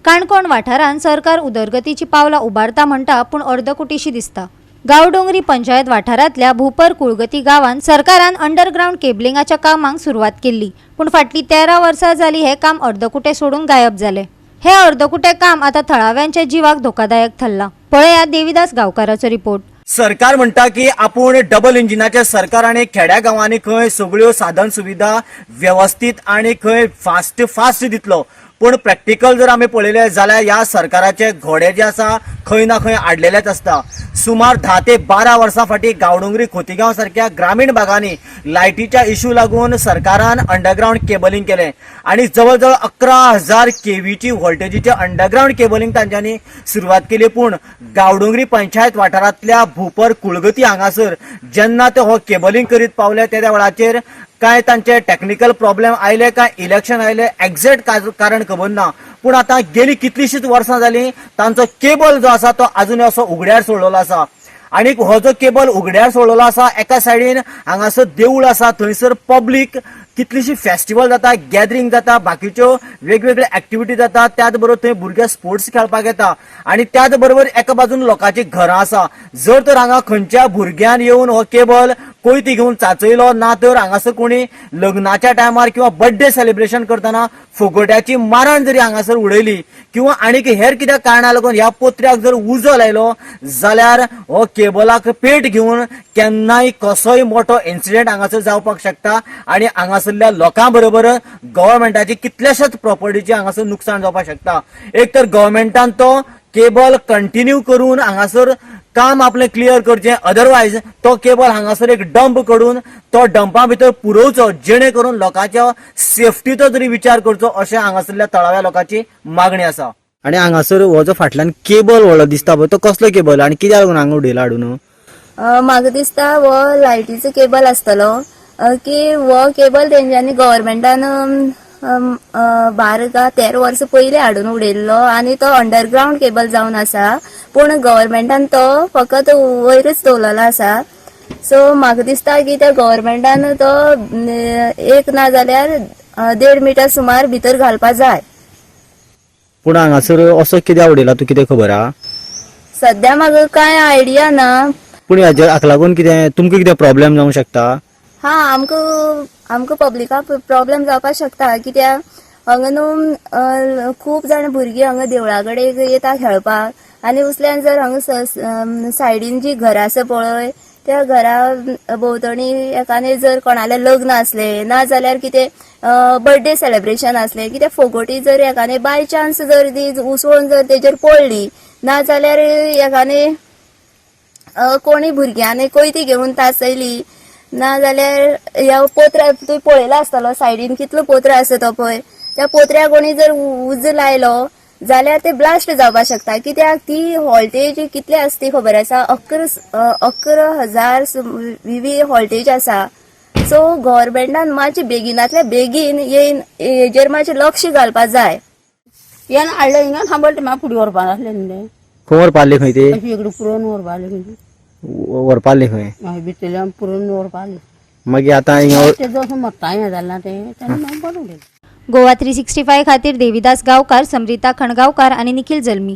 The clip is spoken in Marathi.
काणकोण वाठारांत सरकार उदरगतीची पावलां उबारता म्हणटा पूण अर्दकुटीशी दिसता। गांवडोंगरी पंचायत वाठारांतल्या भूपर कुळगती गांवांत सरकारान अंडरग्राउंड केबलिंगाच्या कामांक सुरवात केल्ली, पूण फाटलीं 13 वर्सां जालीं हे काम अर्दकुटे सोडून गायब जाले। हे अर्दकुटे काम आता थळाव्यांच्या जीवाक धोकादायक थारला। पळयात देविदास गांवकाराचो रिपोर्ट। सरकार म्हणटा की आपूण डबल इंजिनाचे सरकार आणि खेड्या गांवांनी खंय सगळ्यो साधन सुविधा व्यवस्थित आणि खंय फास्ट दितलो, पण प्रॅक्टिकल जर आमी पळयले जाल्यार ह्या सरकाराचे घोडे जे आसा खंय ना खंय आडलेलेच आसता। सुमार 10 ते 12 वर्सां फाटीं गांवडोंगरी खोतीगांव सारख्या ग्रामीण भागांनी लायटीच्या इश्यू लागून सरकारान अंडरग्राउंड केबलिंग केलें आणि जवळ 11,000 केव्हीची व्होल्टेजीचे अंडरग्राउंड केबलिंग तांच्यांनी सुरवात केली। पूण गांवडोंगरी पंचायत वाठारांतल्या भूपर कुळगती हांगासर जेन्ना ते हो केबलिंग करीत पावले त्या वेळाचेर काय तांचे टेक्निकल प्रॉब्लेम आयले काय इलेक्शन आयले एक्झॅक्ट कारण खबर ना, पूण आता गेली कितलीशीच वर्सां जालीं तांचो केबल जो आसा तो अजून असो उगड्यार सोडलेलो आसा। आणि हो जो केबल उगड्यार सोडलेलो आसा, एका सायडीन हांगासर देवूळ आसा, थंयसर पब्लीक कितलीशी फेस्टिवल जाता, गॅदरिंग जाता, बाकीच्यो वेगवेगळ्यो एक्टिविटी जाता, त्याच बरोबर थंय भुरगे स्पोर्ट्स खेळपाक येता आणि त्याच बरोबर एका बाजून लोकांची घरां आसा। जर तर हांगा खंयच्या भुरग्यान येवन हो केबल कोयती घेवन चाचयलो ना तर हांगासर कोणी लग्नाच्या टायमार किंवा बर्थडे सेलिब्रेशन करतना फुगोट्याची मारण जरी हांगासर उडयली किंवा आनीक हेर कित्याक कारणां लागून ह्या पोत्र्याक जर उजो लायलो जाल्यार हो केबलाक पेट घेवन केन्नाय कसोय मोठो इन्सिडेंट हांगासर जावपाक शकता आणि हांगासरल्या लोकां बरोबर गव्हर्मेंटाची कितल्याशाच प्रॉपर्टीचे हांगासर नुकसाण जावपाक शकता। एक तर गव्हर्मेंटान तो केबल कंटिन्यू करून हांगासर काम आपले क्लियर करचें, अदरवायज तो केबल हांगासर एक डंप करून तो डंपा भितर पुरवचो, जेणे करून लोकांच्या सेफ्टीचो जरी विचार करचो अशें हांगासरल्या तळाव्या लोकांची मागणी आसा। आणि हांगासर हो जो फाटल्यान केबल व्हडलो दिसता पळय तो कसलो केबल आणि कित्याक लागून हांगा उडयला हाडून? म्हाका दिसता हो लायटीचो केबल आसतलो की हो केबल तेंच्यांनी गव्हर्मेंटान 12 का 13 वर्सां पयलीं हाडून उडयल्लो आणि तो अंडरग्राउंड केबल जावन आसा, पूण गव्हर्मेंटान तो फकत वयरच दवरलेलो आसा। सो म्हाका दिसता की त्या गव्हर्मेंटान तो एक ना जाल्यार 1.5 मीटर सुमार भितर घालपा जाय। पूण हांगासर असो कित्याक उडयला तूं कितें खबर आहा? सध्या म्हाका कांय आयडिया ना। पूण हाका लागून कितें तुमकां कितें प्रॉब्लेम जावंक शकता? आमकां पब्लिकाक प्रॉब्लेम जावपाक शकता, कित्याक हांगा न्हू खूब जाण भुरगीं हांगा देवळा कडेन येता खेळपाक आणि उसल्यान जर हांगा सायडीन जी घरां आसा पळय त्या घरा भोंवतणी एकाने जर कोणालें लग्न असले ना जाल्यार कितें बर्थडे सेलिब्रेशन असले, कितें फोगोटी जर एकाने बाय चान्स जर ती उसळून जर तेजेर पडली ना जाल्यार एकाने कोणी भुरग्याने कोयती घेवन तासयली ना जाल्यार ह्या पोत्र्या तुवें पळयला आसतलो सायडीन कितलो पोत्र आसा तो पळय, त्या पोत्र्या कोणी जर उज लायलो जाल्यार ते ब्लास्ट जावपाक शकता। कित्याक ती व्होल्टेज कितली आसा ती खबर आसा, 11,000 व्ही व्होल्टेज आसा। सो गव्हर्मेंटान मातशें बेगिनातल्या बेगीन येवन हेजेर मातशें लक्ष घालपाक जाय। येन हाडलें हिंगा थांबळटा म्हाका फुडें व्हरपाक आसलें न्ही, खंय व्हरपाले खंय ते? इकडे पुरोवन व्हरपाक आसलें व्हरपाले खंय? भितरल्यान पुरोवन व्हरपाक आसलें। मागीर आतां हिंगा ते जसो मोठा हें जालें तेन्ना म्हाका बरें उडयलें। गोवा 365 खातीर देविदास गांवकार, समरिता खणगांवकार आणि निखिल जल्मी।